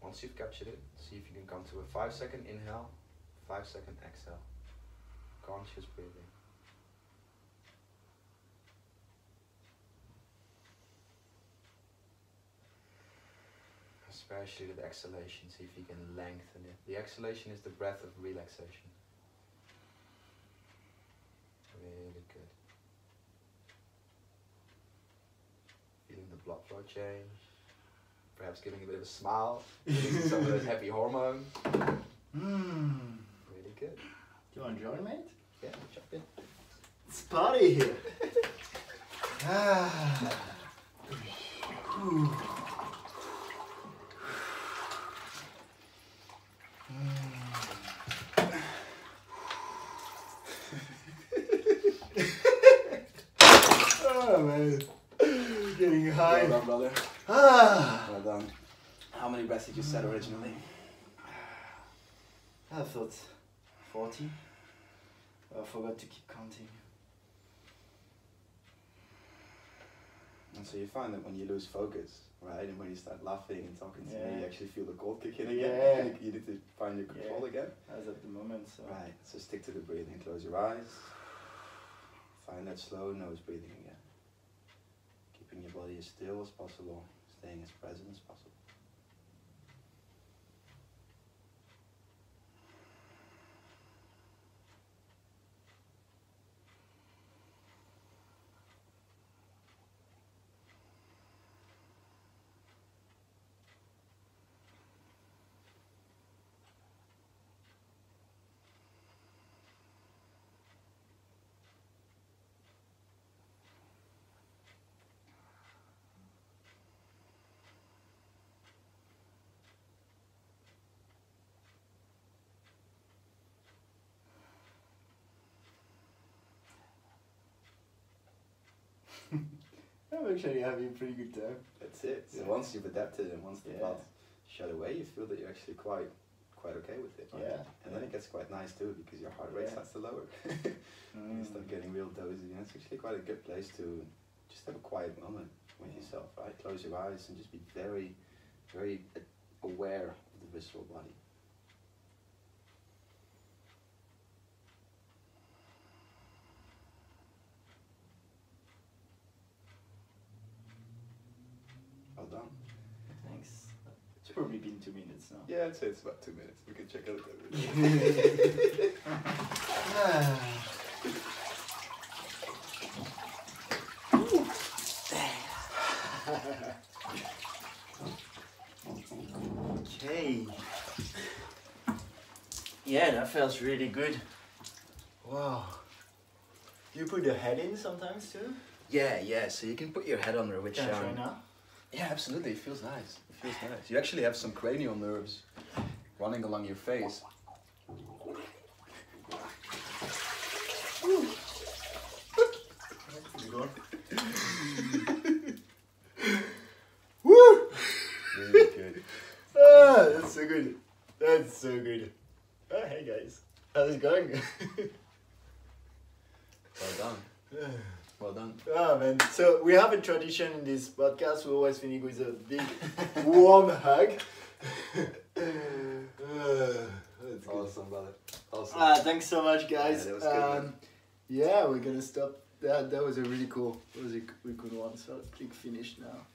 Once you've captured it, see if you can come to a 5-second inhale, 5-second exhale. Conscious breathing. Especially with exhalation, see if you can lengthen it. The exhalation is the breath of relaxation. Really good. Feeling the blood flow change. perhaps giving a bit of a smile, releasing some of those happy hormones. Really good. Do you want to join, mate? Yeah, jump in. It's party here. Oh man, getting high. Well done, brother. Well done. How many breaths did you set originally? I thought 40. I forgot to keep counting. And so you find that when you lose focus, right, and when you start laughing and talking to me, you actually feel the cold kick in again. Yeah. You need to find your control again. As at the moment, so. Right, so stick to the breathing. Close your eyes. Find that slow nose breathing again. Keeping your body as still as possible, staying as present as possible. I'm actually having a pretty good time. That's it. So once you've adapted and once the blood shut away, you feel that you're actually quite okay with it. Right? Yeah. And then it gets quite nice too because your heart rate starts to lower. You start getting real dozy, and it's actually quite a good place to just have a quiet moment with yourself, right? Close your eyes and just be very, very aware of the visceral body. Well done. Thanks. It's probably been 2 minutes now. Yeah, I'd say it's about 2 minutes. We can check out that. Okay. Yeah, that feels really good. Wow. Do you put the head in sometimes too? Yeah. So you can put your head under, which Can I try now? yeah, absolutely. It feels nice. It feels nice. You actually have some cranial nerves running along your face. Woo! Really good. Ah, that's so good. That's so good. Oh, hey guys. How's it going? Well done. Well done. Oh man, so we have a tradition in this podcast. We always finish with a big warm hug. That's good. Awesome, brother. Awesome. Thanks so much, guys. Yeah, that was good, man. Yeah, we're gonna stop. That was a really cool. That was a really good one. So I'll click finish now.